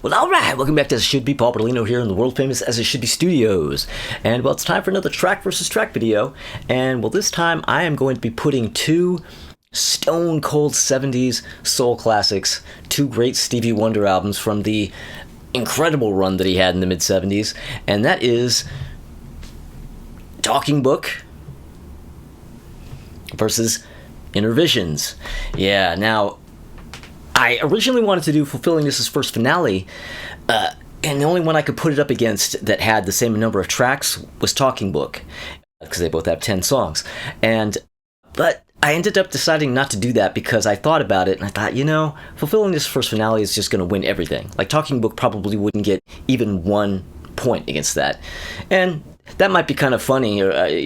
Well, alright, welcome back to As It Should Be. Paul Berlino here in the world famous As It Should Be Studios. And, well, it's time for another track versus track video. And, well, this time I am going to be putting two stone cold 70s soul classics, two great Stevie Wonder albums from the incredible run that he had in the mid-70s. And that is Talking Book versus Innervisions. Yeah, now, I originally wanted to do Fulfilling This' first finale, and the only one I could put it up against that had the same number of tracks was Talking Book, because they both have 10 songs. But I ended up deciding not to do that because I thought about it, and I thought, Fulfilling This first finale is just going to win everything. Like, Talking Book probably wouldn't get even 1 point against that. And that might be kind of funny,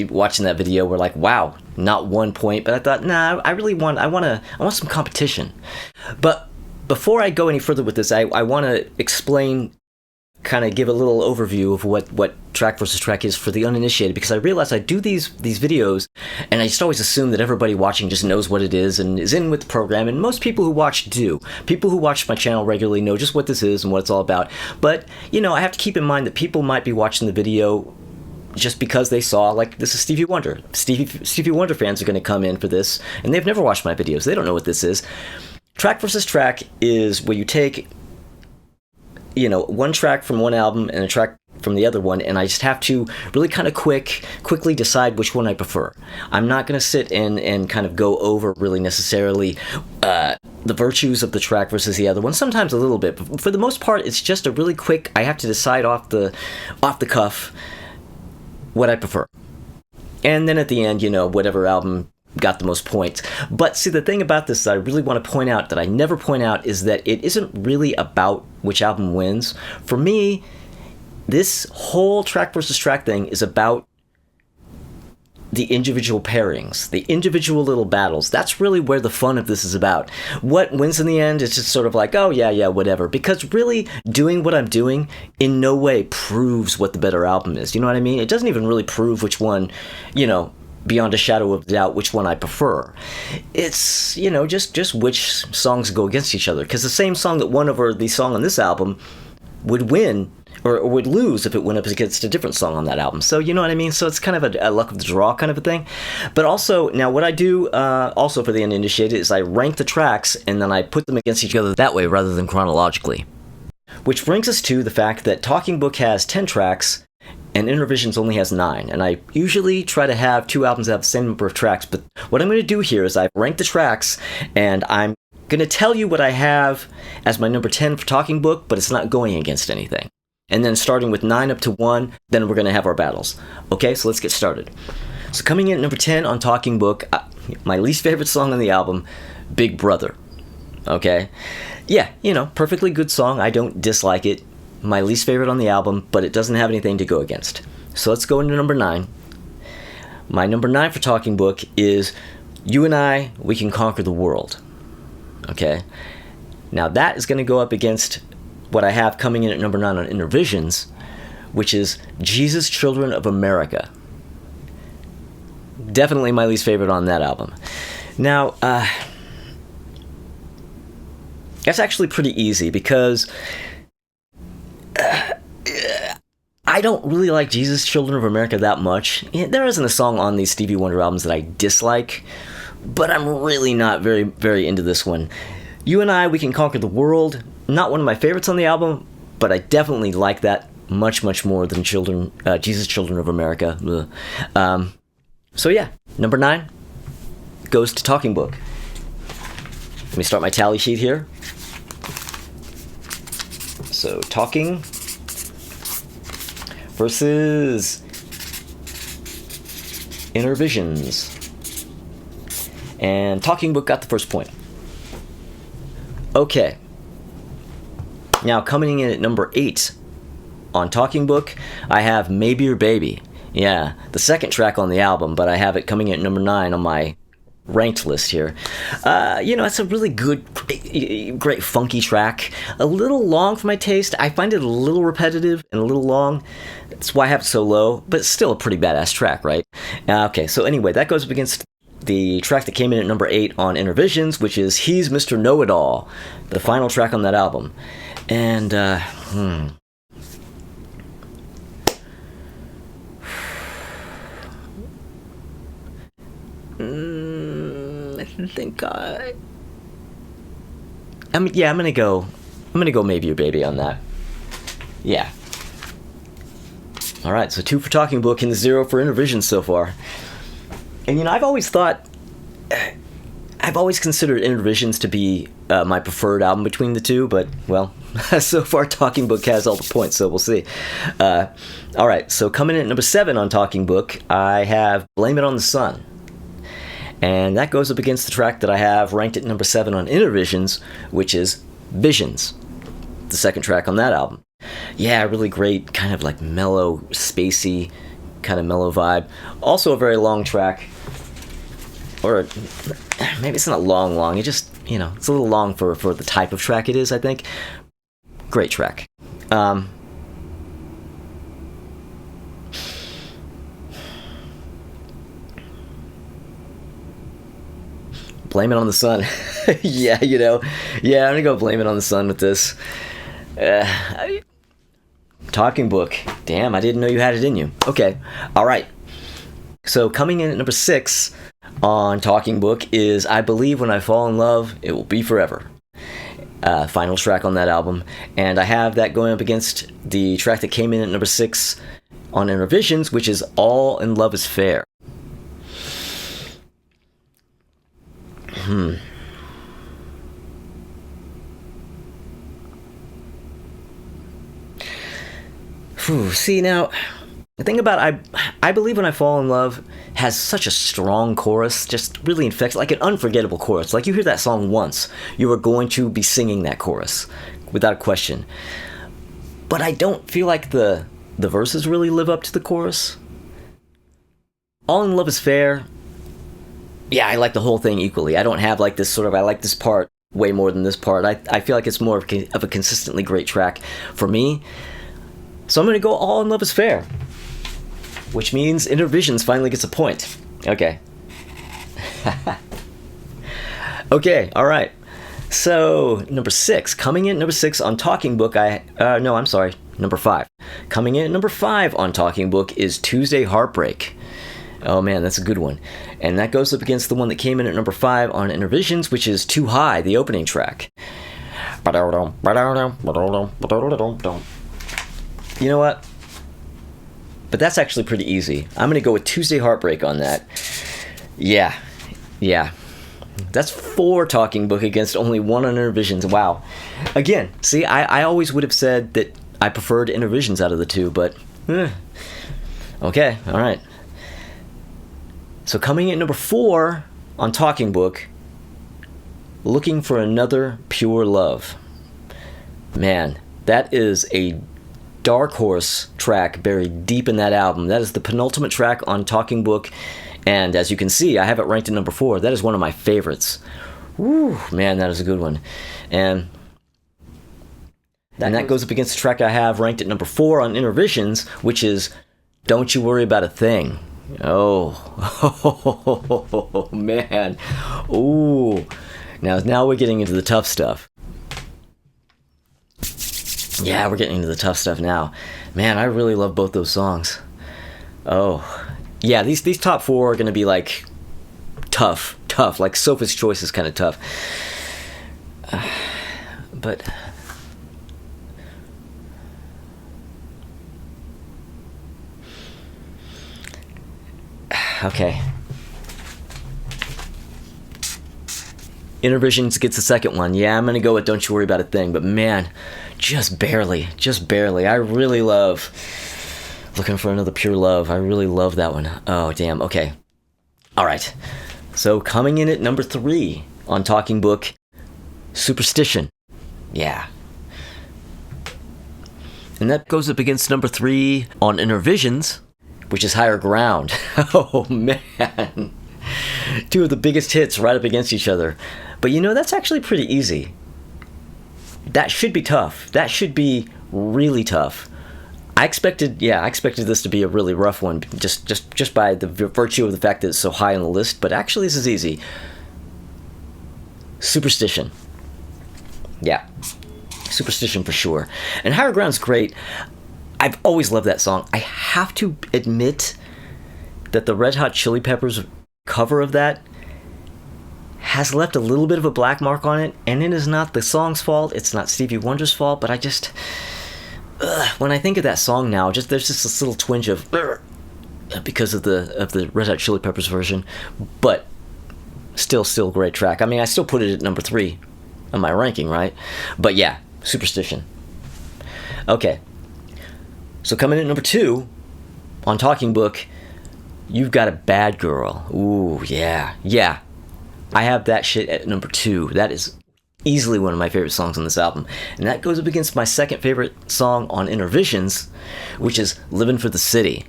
watching that video, we're like, wow, not 1 point, but I thought, nah, I want some competition. But before I go any further with this, I want to explain, kind of give a little overview of what track versus track is for the uninitiated, because I realize I do these videos, and I just always assume that everybody watching just knows what it is and is in with the program, and most people who watch do. People who watch my channel regularly know just what this is and what it's all about. But, I have to keep in mind that people might be watching the video just because they saw, like, this is Stevie Wonder. Stevie Wonder fans are going to come in for this, and they've never watched my videos. They don't know what this is. Track versus track is where you take, one track from one album and a track from the other one, and I just have to really kind of quickly decide which one I prefer. I'm not going to sit and kind of go over really necessarily the virtues of the track versus the other one. Sometimes a little bit, but for the most part, it's just a really quick, I have to decide off the cuff what I prefer. And then at the end, whatever album got the most points. But see, the thing about this that I really want to point out, that I never point out, is that it isn't really about which album wins. For me, this whole track versus track thing is about the individual pairings, the individual little battles. That's really where the fun of this is about. What wins in the end is just sort of like, oh yeah, whatever. Because really, doing what I'm doing in no way proves what the better album is. You know what I mean? It doesn't even really prove which one, beyond a shadow of doubt, which one I prefer. It's, just which songs go against each other. Because the same song that won over the song on this album would win, or would lose if it went up against a different song on that album. So, you know what I mean? So it's kind of a luck of the draw kind of a thing. But also, now what I do also for the uninitiated is I rank the tracks and then I put them against each other that way rather than chronologically. Which brings us to the fact that Talking Book has 10 tracks and Innervisions only has 9. And I usually try to have two albums that have the same number of tracks. But what I'm going to do here is I've ranked the tracks, and I'm going to tell you what I have as my number 10 for Talking Book, but it's not going against anything. And then starting with 9 up to 1, then we're going to have our battles. Okay, so let's get started. So coming in at number 10 on Talking Book, my least favorite song on the album, Big Brother. Okay? Yeah, perfectly good song. I don't dislike it. My least favorite on the album, but it doesn't have anything to go against. So let's go into number 9. My number 9 for Talking Book is You and I, We Can Conquer the World. Okay? Now that is going to go up against what I have coming in at number 9 on Innervisions, which is Jesus, Children of America. Definitely my least favorite on that album. Now, that's actually pretty easy because I don't really like Jesus, Children of America that much. There isn't a song on these Stevie Wonder albums that I dislike, but I'm really not very, very into this one. You and I, We Can Conquer the World. Not one of my favorites on the album, but I definitely like that much, much more than Jesus, Children of America. So yeah, number 9 goes to Talking Book. Let me start my tally sheet here. So Talking versus Innervisions. And Talking Book got the first point. Okay. Now, coming in at number 8 on Talking Book, I have Maybe Your Baby. Yeah, the second track on the album, but I have it coming in at number 9 on my ranked list here. It's a really good, great funky track. A little long for my taste. I find it a little repetitive and a little long. That's why I have it so low, but it's still a pretty badass track, right? Okay, so anyway, that goes up against the track that came in at number 8 on Innervisions, which is He's Mr. Know-It-All, the final track on that album. And, I think I'm gonna go Maybe Your Baby on that. Yeah. All right, so 2 for Talking Book and 0 for Innervisions so far. And I've always considered Innervisions to be my preferred album between the two, but well, so far Talking Book has all the points, so we'll see. All right, so coming in at number 7 on Talking Book, I have Blame It on the Sun. And that goes up against the track that I have ranked at number 7 on Innervisions, which is Visions, the second track on that album. Yeah, really great, kind of like mellow, spacey, kind of mellow vibe. Also a very long track. Or maybe it's not long. It just, it's a little long for the type of track it is, I think. Great track. Blame It on the Sun. Yeah, I'm gonna go Blame It on the Sun with this. Talking Book. Damn, I didn't know you had it in you. Okay, all right. So coming in at number 6 on Talking Book is I Believe When I Fall in Love, It Will Be Forever. Final track on that album. And I have that going up against the track that came in at number 6 on Innervisions, which is All in Love is Fair. See, now, the thing about I Believe When I Fall in Love has such a strong chorus, just really infects, like an unforgettable chorus. Like, you hear that song once, you are going to be singing that chorus, without a question. But I don't feel like the verses really live up to the chorus. All in Love is Fair. Yeah, I like the whole thing equally. I don't have like this sort of, I like this part way more than this part. I feel like it's more of a consistently great track for me. So I'm going to go All in Love is Fair, which means Innervisions finally gets a point. Okay. Okay, all right. So, number 6. Coming in at number 6 on Talking Book, number 5. Coming in at number 5 on Talking Book is Tuesday Heartbreak. Oh man, that's a good one. And that goes up against the one that came in at number 5 on Innervisions, which is Too High, the opening track. You know what? But that's actually pretty easy. I'm going to go with Tuesday Heartbreak on that. Yeah. That's 4 Talking Book against only 1 on Innervisions. Wow. Again, see, I always would have said that I preferred Innervisions out of the two, but... Okay, alright. So coming in at number 4 on Talking Book, Looking for Another Pure Love. Man, that is a dark horse track buried deep in that album. That is the penultimate track on Talking Book, and as you can see, I have it ranked at number 4. That is one of my favorites. Woo, man, that is a good one. And that goes up against the track I have ranked at number 4 on Innervisions, which is Don't You Worry About a Thing. Oh, man. Ooh. Now we're getting into the tough stuff. Yeah, we're getting into the tough stuff now. Man, I really love both those songs. Oh. Yeah, these top 4 are going to be like tough. Like Sophie's Choice is kind of tough. But okay. Innervisions gets the second one. Yeah, I'm going to go with Don't You Worry About a Thing. But man, just barely. I really love Looking for Another Pure Love. I really love that one. Oh, damn. Okay. All right. So coming in at number 3 on Talking Book, Superstition. Yeah. And that goes up against number 3 on Innervisions, which is Higher Ground. Oh, man. 2 of the biggest hits right up against each other. But that's actually pretty easy. That should be tough. That should be really tough. I expected this to be a really rough one, just by the virtue of the fact that it's so high on the list, but actually this is easy. Superstition. Yeah. Superstition for sure. And Higher Ground's great. I've always loved that song. I have to admit that the Red Hot Chili Peppers cover of that has left a little bit of a black mark on it, and it is not the song's fault, it's not Stevie Wonder's fault, but I just, when I think of that song now, there's just this little twinge of, because of the Red Hot Chili Peppers version, but still great track. I mean, I still put it at number 3 on my ranking, right? But yeah, Superstition. Okay, so coming in at number 2 on Talking Book, You've Got a Bad Girl. Ooh, yeah. I have that shit at number 2. That is easily one of my favorite songs on this album. And that goes up against my second favorite song on Innervisions, which is Livin' for the City.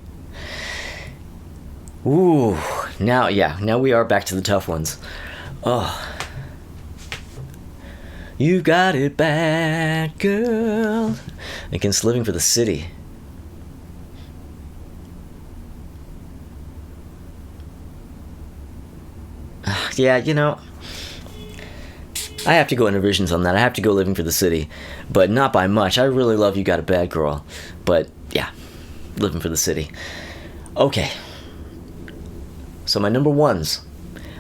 Ooh, now we are back to the tough ones. Oh. You got it bad, girl, against Living for the City. Yeah, I have to go Innervisions on that. I have to go Living for the City, but not by much. I really love You Got a Bad Girl, but yeah, Living for the City. Okay, so my number ones.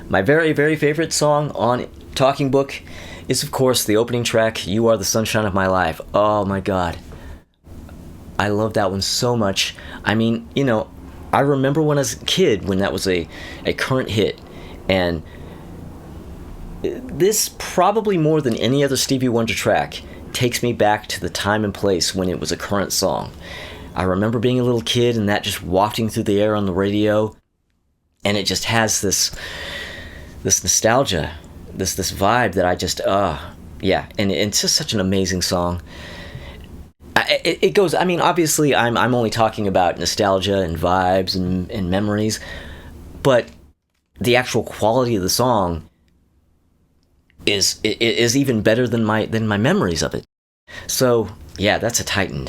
My very, very favorite song on Talking Book is, of course, the opening track, You Are the Sunshine of My Life. Oh my god. I love that one so much. I mean, I remember when I was a kid when that was a current hit, and this, probably more than any other Stevie Wonder track, takes me back to the time and place when it was a current song. I remember being a little kid and that just wafting through the air on the radio, and it just has this nostalgia, this vibe that I just, yeah, and it's just such an amazing song. It goes, I mean, obviously I'm only talking about nostalgia and vibes and memories, but the actual quality of the song is even better than my memories of it. So yeah, that's a titan.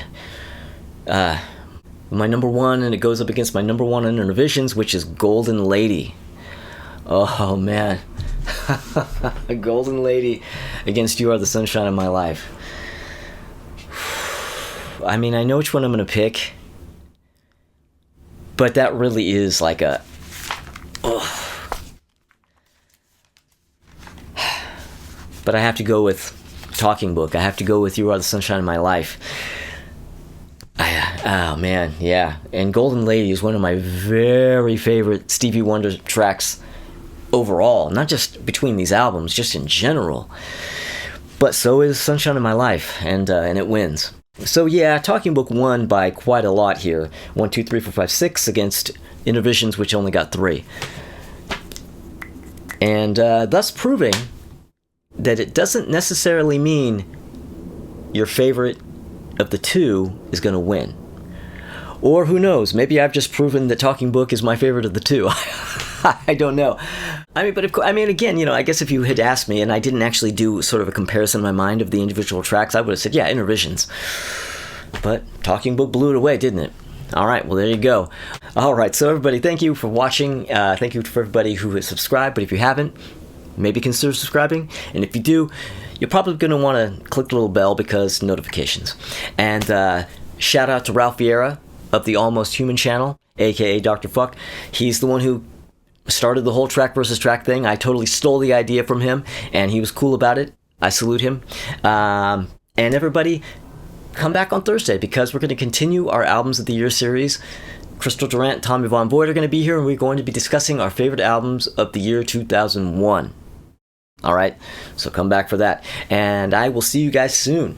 My number 1, and it goes up against my number 1 on Innervisions, which is Golden Lady. Oh man. Golden Lady against You Are the Sunshine of My Life. I mean, I know which one I'm gonna pick, but that really is like a, but I have to go with Talking Book. I have to go with You Are the Sunshine of My Life. Oh man, yeah. And Golden Lady is one of my very favorite Stevie Wonder tracks overall, not just between these albums, just in general. But so is Sunshine of My Life, and it wins. So yeah, Talking Book won by quite a lot here. 1, 2, 3, 4, 5, 6 against Innervisions, which only got 3. And thus proving that it doesn't necessarily mean your favorite of the 2 is going to win. Or who knows, maybe I've just proven that Talking Book is my favorite of the 2. I don't know. I mean, but of course, I mean, again, I guess if you had asked me and I didn't actually do sort of a comparison in my mind of the individual tracks, I would have said, yeah, Innervisions. But Talking Book blew it away, didn't it? All right, well, there you go. All right, so everybody, thank you for watching. Thank you for everybody who has subscribed, but if you haven't, maybe consider subscribing. And if you do, you're probably going to want to click the little bell because notifications. And shout out to Ralph Vieira of the Almost Human channel, aka Dr. Fuck. He's the one who started the whole track versus track thing. I totally stole the idea from him, and he was cool about it. I salute him. And everybody, come back on Thursday because we're going to continue our Albums of the Year series. Crystal Durant and Tommy Von Boyd are going to be here, and we're going to be discussing our favorite albums of the year 2001. All right, so come back for that, and I will see you guys soon.